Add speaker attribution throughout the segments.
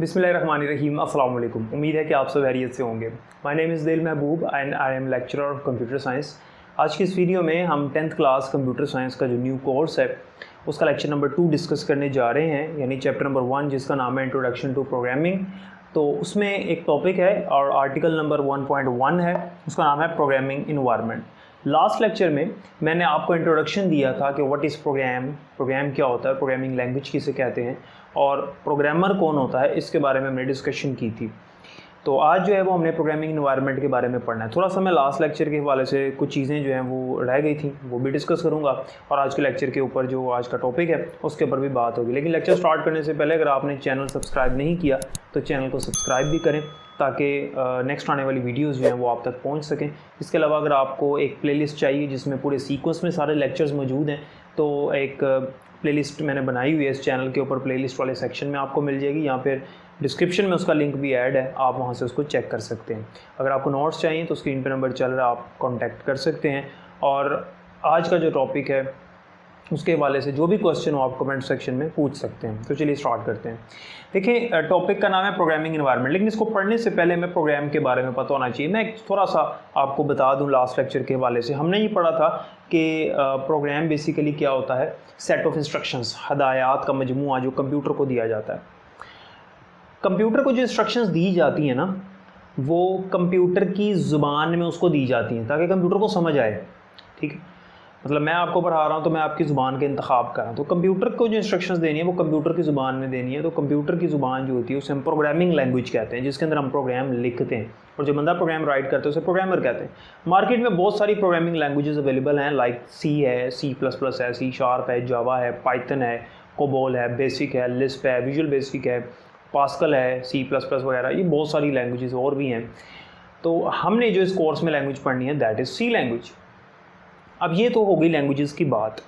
Speaker 1: बिस्मिल्लाहिर्रहमानिर्रहीम। अस्सलाम वालेकुम। उम्मीद है कि आप सब खैरियत से होंगे। My name is Adeel Mehboob and I am lecturer of computer science. आज की इस वीडियो में हम 10th क्लास कंप्यूटर साइंस का जो न्यू कोर्स है उसका लेक्चर नंबर 2 डिस्कस करने जा रहे हैं, यानी चैप्टर नंबर 1 जिसका नाम है इंट्रोडक्शन टू प्रोग्रामिंग। तो उसमें एक टॉपिक है और आर्टिकल नंबर 1.1 है, उसका नाम है प्रोग्रामिंग इन्वायरमेंट। लास्ट लेक्चर में मैंने आपको इंट्रोडक्शन दिया था कि व्हाट इज़ प्रोग्राम क्या होता है, प्रोग्रामिंग लैंग्वेज किसे कहते हैं और प्रोग्रामर कौन होता है, इसके बारे में हमने डिस्कशन की थी। तो आज जो है वो हमने प्रोग्रामिंग इन्वायरमेंट के बारे में पढ़ना है। थोड़ा सा मैं लास्ट लेक्चर के हवाले से कुछ चीज़ें जो हैं वो रह गई थी, वो भी डिस्कस करूंगा और आज के लेक्चर के ऊपर जो आज का टॉपिक है उसके ऊपर भी बात होगी। लेकिन लेक्चर स्टार्ट करने से पहले अगर आपने चैनल सब्सक्राइब नहीं किया तो चैनल को सब्सक्राइब भी करें ताकि नेक्स्ट आने वाली वीडियोस जो हैं वो आप तक पहुंच सकें। इसके अलावा अगर आपको एक प्लेलिस्ट चाहिए जिसमें पूरे सीक्वेंस में सारे लेक्चर्स मौजूद हैं तो एक प्लेलिस्ट मैंने बनाई हुई है इस चैनल के ऊपर, प्लेलिस्ट वाले सेक्शन में आपको मिल जाएगी, यहाँ पर डिस्क्रिप्शन में उसका लिंक भी ऐड है, आप वहाँ से उसको चेक कर सकते हैं। अगर आपको नोट्स चाहिए तो स्क्रीन पर नंबर चल रहा है, आप कॉन्टैक्ट कर सकते हैं। और आज का जो टॉपिक है उसके हवाले से जो भी क्वेश्चन हो आप कमेंट सेक्शन में पूछ सकते हैं। तो चलिए स्टार्ट करते हैं। देखिए, टॉपिक का नाम है प्रोग्रामिंग इन्वायरमेंट, लेकिन इसको पढ़ने से पहले मैं प्रोग्राम के बारे में पता होना चाहिए। मैं थोड़ा सा आपको बता दूं, लास्ट लेक्चर के हवाले से हमने ये पढ़ा था कि प्रोग्राम बेसिकली क्या होता है, सेट ऑफ इंस्ट्रक्शंस, हदायत का मजमूआ जो कंप्यूटर को दिया जाता है। कंप्यूटर को जो इंस्ट्रक्शंस दी जाती हैं ना, वो कंप्यूटर की ज़ुबान में उसको दी जाती हैं ताकि कंप्यूटर को समझ आए। ठीक है, मतलब मैं आपको पढ़ा रहा हूँ तो मैं आपकी ज़ुबान का इंतखाब कर रहा हूँ, तो कंप्यूटर को जो इंस्ट्रक्शंस देनी है वो कंप्यूटर की ज़ुबान में देनी है। तो कंप्यूटर की ज़ुबान जो होती है उसे हम प्रोग्रामिंग लैंग्वेज कहते हैं, जिसके अंदर हम प्रोग्राम लिखते हैं, और जो बंदा प्रोग्राम राइट करता है उसे प्रोग्रामर कहते हैं। मार्केट में बहुत सारी प्रोग्रामिंग लैंग्वेजेस अवेलेबल हैं, लाइक सी है, C++ है, C# है, जावा है, पाइथन है, कोबोल है, बेसिक है, लिस्प है, विजुअल बेसिक है, पास्कल है, C++ वगैरह, ये बहुत सारी लैंग्वेजेस और भी हैं। तो हमने जो इस कोर्स में लैंग्वेज पढ़नी है दैट इज़ सी लैंग्वेज। अब ये तो हो गई लैंग्वेजेस की बात।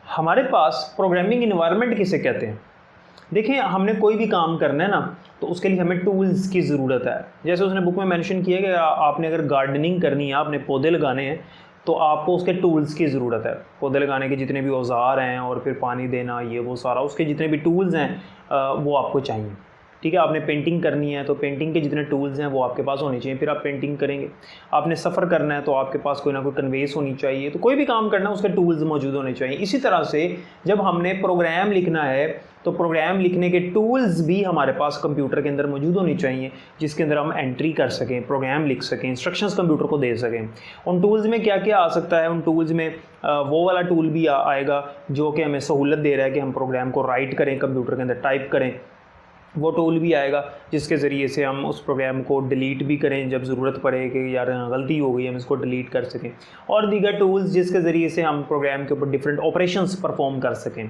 Speaker 1: हमारे पास प्रोग्रामिंग इन्वायरमेंट किसे कहते हैं। देखिए, हमने कोई भी काम करना है ना तो उसके लिए हमें टूल्स की ज़रूरत है। जैसे उसने बुक में मेंशन किया कि आपने अगर गार्डनिंग करनी है, आपने पौधे लगाने हैं, तो आपको उसके टूल्स की ज़रूरत है। पौधे लगाने के जितने भी औजार हैं और फिर पानी देना, ये वो सारा, उसके जितने भी टूल्स हैं वो आपको चाहिए। ठीक है, आपने पेंटिंग करनी है तो पेंटिंग के जितने टूल्स हैं वो आपके पास होने चाहिए, फिर आप पेंटिंग करेंगे। आपने सफ़र करना है तो आपके पास कोई ना कोई कन्वेंस होनी चाहिए। तो कोई भी काम करना है उसके टूल्स मौजूद होने चाहिए। इसी तरह से जब हमने प्रोग्राम लिखना है तो प्रोग्राम लिखने के टूल्स भी हमारे पास कंप्यूटर के अंदर मौजूद होनी चाहिए, जिसके अंदर हम एंट्री कर सकें, प्रोग्राम लिख सकें, इंस्ट्रक्शंस कंप्यूटर को दे सकें। उन टूल्स में क्या क्या आ सकता है, उन टूल्स में वो वाला टूल भी आएगा जो कि हमें सहूलत दे रहा है कि हम प्रोग्राम को राइट करें, कंप्यूटर के अंदर टाइप करें। वो टूल भी आएगा जिसके ज़रिए से हम उस प्रोग्राम को डिलीट भी करें जब ज़रूरत पड़े कि यार गलती हो गई, हम इसको डिलीट कर सकें, और दीगर टूल्स जिसके ज़रिए से हम प्रोग्राम के ऊपर डिफरेंट ऑपरेशंस परफॉर्म कर सकें।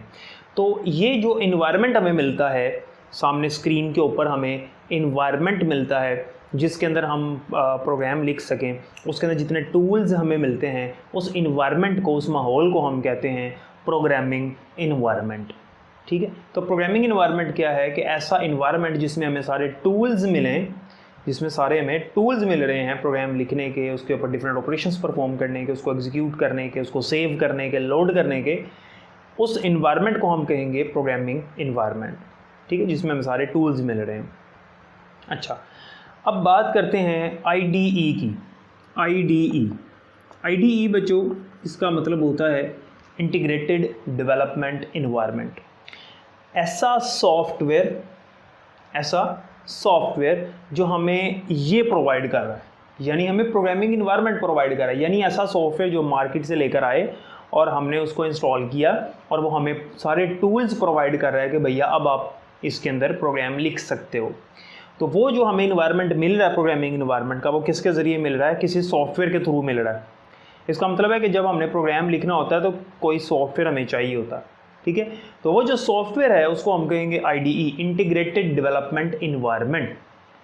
Speaker 1: तो ये जो इन्वायरमेंट हमें मिलता है, सामने स्क्रीन के ऊपर हमें इन्वायरमेंट मिलता है जिसके अंदर हम प्रोग्राम लिख सकें, उसके अंदर जितने टूल्स हमें मिलते हैं, उस इन्वायरमेंट को, उस माहौल को हम कहते हैं प्रोग्रामिंग इन्वायरमेंट। ठीक है, तो प्रोग्रामिंग इन्वायरमेंट क्या है कि ऐसा इन्वायरमेंट जिसमें हमें सारे टूल्स मिलें, जिसमें सारे हमें टूल्स मिल रहे हैं प्रोग्राम लिखने के, उसके ऊपर डिफरेंट ऑपरेशंस परफॉर्म करने के, उसको एग्जीक्यूट करने के, उसको सेव करने के, लोड करने के, उस इन्वायरमेंट को हम कहेंगे प्रोग्रामिंग इन्वायरमेंट। ठीक है, जिसमें हमें सारे टूल्स मिल रहे हैं। अच्छा, अब बात करते हैं IDE की। IDE बच्चों, इसका मतलब होता है इंटीग्रेटेड डेवलपमेंट इन्वायरमेंट। ऐसा सॉफ्टवेयर जो हमें ये प्रोवाइड कर रहा है, यानी हमें प्रोग्रामिंग इन्वायरमेंट प्रोवाइड कर रहा है, यानी ऐसा सॉफ्टवेयर जो मार्केट से लेकर आए और हमने उसको इंस्टॉल किया और वो हमें सारे टूल्स प्रोवाइड कर रहा है कि भैया अब आप इसके अंदर प्रोग्राम लिख सकते हो। तो वो जो हमें इन्वायरमेंट मिल रहा है प्रोग्रामिंग इन्वायरमेंट का, वो किसके ज़रिए मिल रहा है, किसी सॉफ्टवेयर के थ्रू मिल रहा है। इसका मतलब है कि जब हमने प्रोग्राम लिखना होता है तो कोई सॉफ्टवेयर हमें चाहिए होता है। ठीक है, तो वो जो सॉफ्टवेयर है उसको हम कहेंगे IDE, इंटीग्रेटेड डेवलपमेंट इन्वायरमेंट।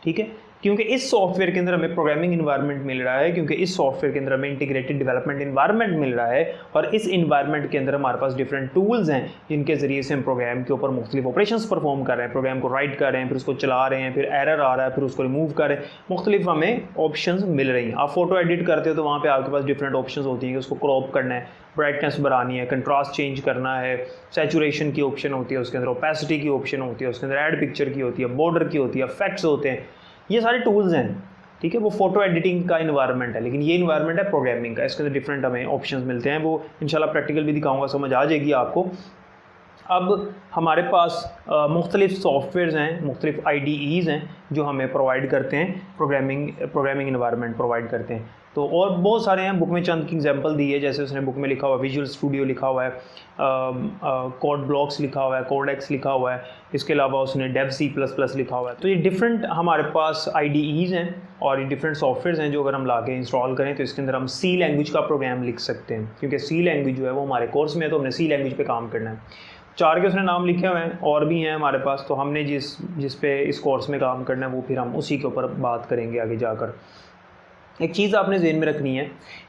Speaker 1: ठीक है, क्योंकि इस सॉफ्टवेयर के अंदर हमें प्रोग्रामिंग इन्वायरमेंट मिल रहा है, क्योंकि इस सॉफ्टवेयर के अंदर हमें इंटीग्रेटेड डेवलपमेंट इन्वायरमेंट मिल रहा है, और इस इन्वायरमेंट के अंदर हमारे पास डिफरेंट टूल्स हैं जिनके ज़रिए से हम प्रोग्राम के ऊपर मुख्तलिफ ऑपरेशंस परफॉर्म कर रहे हैं, प्रोग्राम को राइट कर रहे हैं, फिर उसको चला रहे हैं, फिर एरर आ रहा है, फिर उसको रिमूव कर रहे हैं, मुख्तलिफ हमें ऑप्शंस मिल रही हैं। आप फोटो एडिट करते हो तो वहाँ पर आपके पास डिफरेंट ऑप्शन होती हैं कि उसको क्रॉप करना है, ब्राइटनेस बढ़ानी है, कंट्रास्ट चेंज करना है, सैचुरेशन की ऑप्शन होती है उसके अंदर, ओपेसिटी की ऑप्शन होती है उसके अंदर, ऐड पिक्चर की होती है, बॉर्डर की होती है, इफेक्ट्स होते हैं, ये सारे टूल्स हैं। ठीक है, वो फोटो एडिटिंग का इन्वायरमेंट है, लेकिन ये इन्वायरमेंट है प्रोग्रामिंग का। इसके अंदर डिफरेंट हमें ऑप्शंस मिलते हैं, वो इंशाल्लाह प्रैक्टिकल भी दिखाऊंगा, समझ आ जाएगी आपको। अब हमारे पास मुख्तलिफ सॉफ्टवेयर्स हैं, मुख्तलिफ IDEs हैं जो हमें प्रोवाइड करते हैं, प्रोग्रामिंग इन्वायरमेंट प्रोवाइड करते हैं। तो और बहुत सारे हैं, बुक में चंद की एग्जांपल दी है, जैसे उसने बुक में लिखा हुआ है विजुअल स्टूडियो लिखा हुआ है, कोड ब्लॉक्स लिखा हुआ है, कोडेक्स लिखा हुआ है, इसके अलावा उसने डेव C++ लिखा हुआ है। तो ये डिफरेंट हमारे पास IDEs हैं और ये डिफरेंट सॉफ्टवेयर्स हैं जो अगर हम ला के इंस्टॉल करें तो इसके अंदर हम C लैंग्वेज का प्रोग्राम लिख सकते हैं, क्योंकि C लैंग्वेज जो है वो हमारे कोर्स में है, तो हमने C लैंग्वेज पे काम करना है। 4 के उसने नाम लिखे हुए हैं, और भी हैं हमारे पास, तो हमने जिस पे इस कोर्स में काम करना है वो फिर हम उसी के ऊपर बात करेंगे आगे जाकर। एक चीज़ आपने ज़हन में रखनी है,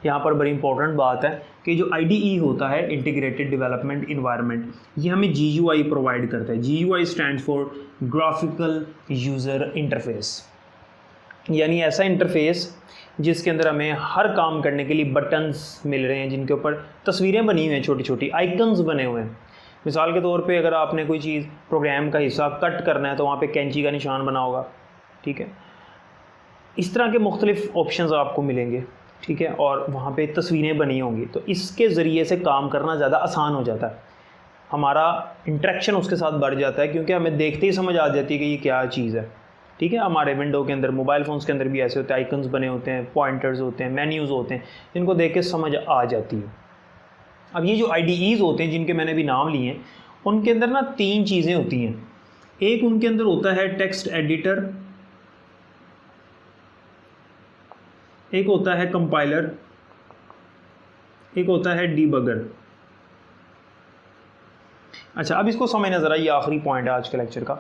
Speaker 1: यहाँ पर बड़ी इंपॉर्टेंट बात है कि जो IDE होता है इंटीग्रेटेड डेवलपमेंट इन्वायरमेंट, ये हमें GUI प्रोवाइड करता है। GUI stand for graphical user interface, यानी ऐसा इंटरफेस जिसके अंदर हमें हर काम करने के लिए बटन्स मिल रहे हैं, जिनके ऊपर तस्वीरें बनी हुई हैं, छोटी छोटी आइकन्स बने हुए हैं। मिसाल के तौर पे अगर आपने कोई चीज़ प्रोग्राम का हिस्सा कट करना है तो वहाँ पे कैंची का निशान बना होगा, ठीक है। इस तरह के मुख्तलिफ ऑप्शंस आपको मिलेंगे, ठीक है, और वहाँ पे तस्वीरें बनी होंगी, तो इसके ज़रिए से काम करना ज़्यादा आसान हो जाता है, हमारा इंटरेक्शन उसके साथ बढ़ जाता है, क्योंकि हमें देखते ही समझ आ जाती है कि ये क्या चीज़ है। ठीक है, हमारे विंडो के अंदर, मोबाइल फ़ोन्स के अंदर भी ऐसे होते हैं, आइकन्स बने होते हैं, पॉइंटर्स होते हैं, मेन्यूज़ होते हैं, जिनको देख के समझ आ जाती है। अब ये जो IDEs होते हैं जिनके मैंने भी नाम लिए हैं, उनके अंदर ना 3 चीज़ें होती हैं। एक उनके अंदर होता है टेक्स्ट एडिटर, एक होता है कंपाइलर, एक होता है डीबगर। अच्छा, अब इसको समझना ज़रा, ये आखिरी पॉइंट है आज के लेक्चर का।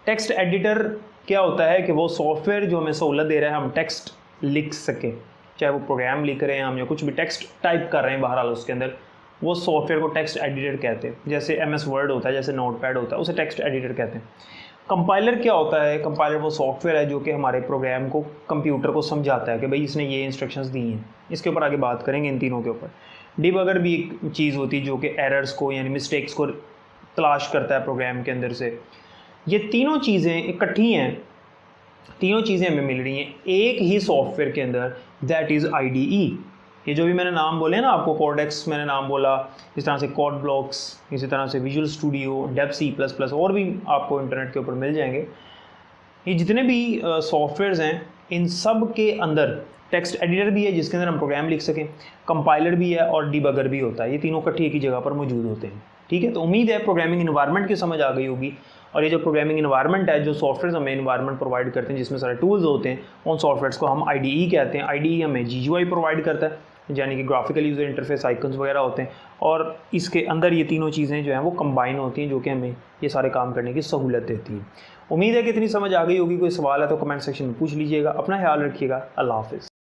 Speaker 1: टेक्स्ट एडिटर क्या होता है कि वो सॉफ्टवेयर जो हमें सहूलत दे रहा है हम टेक्स्ट लिख सकें, चाहे वो प्रोग्राम लिख रहे हैं हम या कुछ भी टेक्स्ट टाइप कर रहे हैं, बहरहाल उसके अंदर वो सॉफ्टवेयर को टेक्स्ट एडिटर कहते हैं। जैसे MS वर्ड होता है, जैसे नोटपैड होता है, उसे टेक्स्ट एडिटर कहते हैं। कंपाइलर क्या होता है? कंपाइलर वो सॉफ्टवेयर है जो कि हमारे प्रोग्राम को, कंप्यूटर को समझाता है कि भाई इसने ये इंस्ट्रक्शंस दी हैं। इसके ऊपर आगे बात करेंगे इन तीनों के ऊपर। डिबगर भी एक चीज़ होती है जो कि एरर्स को यानी मिस्टेक्स को तलाश करता है प्रोग्राम के अंदर से। ये तीनों चीज़ें इकट्ठी हैं, तीनों चीज़ें हमें मिल रही हैं एक ही सॉफ्टवेयर के अंदर, दैट इज़ IDE। ये जो भी मैंने नाम बोले ना आपको, कोडेक्स मैंने नाम बोला, इस तरह से कोड ब्लॉक्स, इसी तरह से विजुअल स्टूडियो, डेव C++, और भी आपको इंटरनेट के ऊपर मिल जाएंगे। ये जितने भी सॉफ्टवेयर्स हैं इन सब के अंदर टेक्स्ट एडिटर भी है जिसके अंदर हम प्रोग्राम लिख सकें, कंपाइलर भी है और डिबगर भी होता है। ये तीनों इकट्ठी एक ही जगह पर मौजूद होते हैं। ठीक है, तो उम्मीद है प्रोग्रामिंग इन्वायरमेंट की समझ आ गई होगी। और ये जो प्रोग्रामिंग इन्वायरमेंट है, जो सॉफ्टवेयर हमें इन्वायरमेंट प्रोवाइड करते हैं जिसमें सारे टूल्स होते हैं, उन सॉफ्टवेयर्स को हम IDE कहते हैं। IDE हमें GUI प्रोवाइड करता है, यानी कि ग्राफिकल यूज़र इंटरफेस, आइकन्स वगैरह होते हैं, और इसके अंदर ये तीनों चीज़ें जो हैं वो कंबाइन होती हैं, जो कि हमें ये सारे काम करने की सहूलत देती हैं। उम्मीद है कि इतनी समझ आ गई होगी। कोई सवाल है तो कमेंट सेक्शन में पूछ लीजिएगा। अपना ख्याल रखिएगा। अल्लाह हाफ़िज़।